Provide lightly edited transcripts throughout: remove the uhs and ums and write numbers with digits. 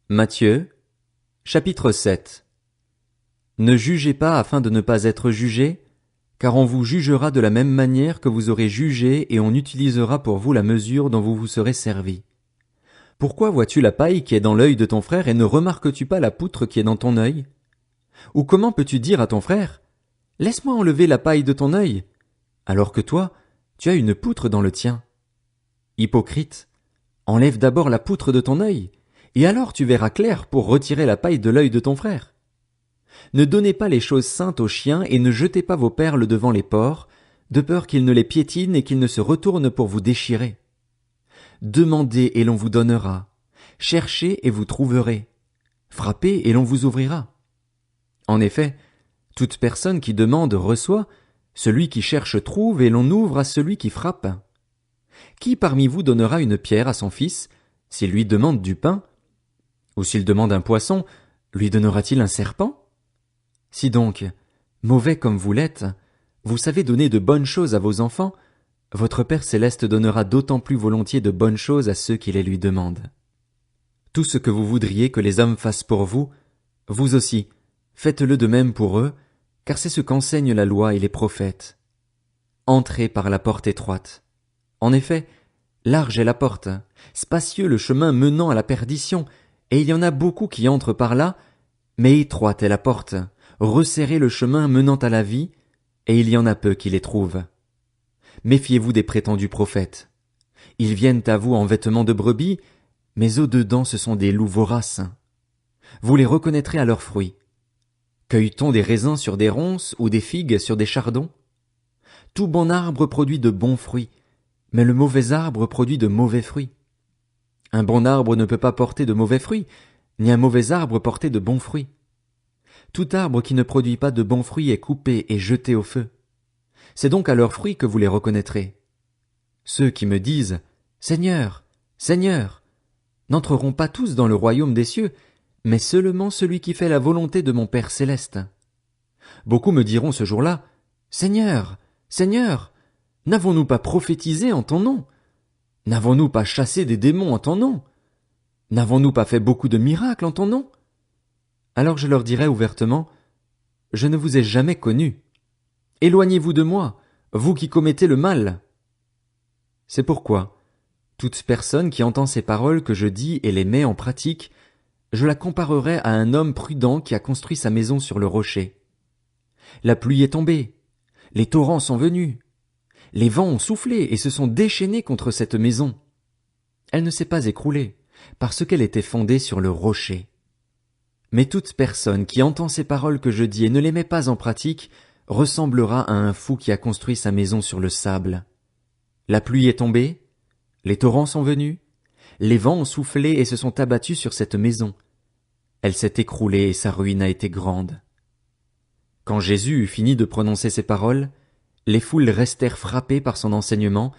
Matthieu, chapitre 7. Ne jugez pas afin de ne pas être jugés, car on vous jugera de la même manière que vous aurez jugé et on utilisera pour vous la mesure dont vous vous serez servi. Pourquoi vois-tu la paille qui est dans l'œil de ton frère et ne remarques-tu pas la poutre qui est dans ton œil? Ou comment peux-tu dire à ton frère, « Laisse-moi enlever la paille de ton œil » alors que toi, tu as une poutre dans le tien? Hypocrite, enlève d'abord la poutre de ton œil, et alors tu verras clair pour retirer la paille de l'œil de ton frère. Ne donnez pas les choses saintes aux chiens et ne jetez pas vos perles devant les porcs, de peur qu'ils ne les piétinent et qu'ils ne se retournent pour vous déchirer. Demandez et l'on vous donnera. Cherchez et vous trouverez. Frappez et l'on vous ouvrira. En effet, toute personne qui demande reçoit, celui qui cherche trouve et l'on ouvre à celui qui frappe. Qui parmi vous donnera une pierre à son fils, s'il lui demande du pain? Ou s'il demande un poisson, lui donnera-t-il un serpent? Si donc, mauvais comme vous l'êtes, vous savez donner de bonnes choses à vos enfants, votre Père céleste donnera d'autant plus volontiers de bonnes choses à ceux qui les lui demandent. Tout ce que vous voudriez que les hommes fassent pour vous, vous aussi, faites-le de même pour eux, car c'est ce qu'enseignent la loi et les prophètes. Entrez par la porte étroite. En effet, large est la porte, spacieux le chemin menant à la perdition, et il y en a beaucoup qui entrent par là, mais étroite est la porte, resserré le chemin menant à la vie, et il y en a peu qui les trouvent. Méfiez-vous des prétendus prophètes. Ils viennent à vous en vêtements de brebis, mais au-dedans ce sont des loups voraces. Vous les reconnaîtrez à leurs fruits. Cueille-t-on des raisins sur des ronces ou des figues sur des chardons? Tout bon arbre produit de bons fruits, mais le mauvais arbre produit de mauvais fruits. Un bon arbre ne peut pas porter de mauvais fruits, ni un mauvais arbre porter de bons fruits. Tout arbre qui ne produit pas de bons fruits est coupé et jeté au feu. C'est donc à leurs fruits que vous les reconnaîtrez. Ceux qui me disent « Seigneur, Seigneur » n'entreront pas tous dans le royaume des cieux, mais seulement celui qui fait la volonté de mon Père céleste. Beaucoup me diront ce jour-là « Seigneur, Seigneur, n'avons-nous pas prophétisé en ton nom? N'avons-nous pas chassé des démons en ton nom? N'avons-nous pas fait beaucoup de miracles en ton nom? » Alors je leur dirai ouvertement, « Je ne vous ai jamais connus. Éloignez-vous de moi, vous qui commettez le mal. » C'est pourquoi, toute personne qui entend ces paroles que je dis et les met en pratique, je la comparerai à un homme prudent qui a construit sa maison sur le rocher. La pluie est tombée, les torrents sont venus, les vents ont soufflé et se sont déchaînés contre cette maison. Elle ne s'est pas écroulée, parce qu'elle était fondée sur le rocher. Mais toute personne qui entend ces paroles que je dis et ne les met pas en pratique ressemblera à un fou qui a construit sa maison sur le sable. La pluie est tombée, les torrents sont venus, les vents ont soufflé et se sont abattus sur cette maison. Elle s'est écroulée et sa ruine a été grande. Quand Jésus eut fini de prononcer ces paroles, les foules restèrent frappées par son enseignement,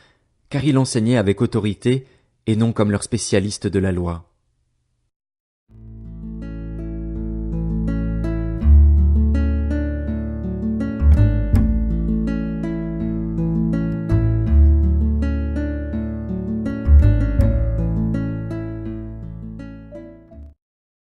car il enseignait avec autorité et non comme leur spécialiste de la loi.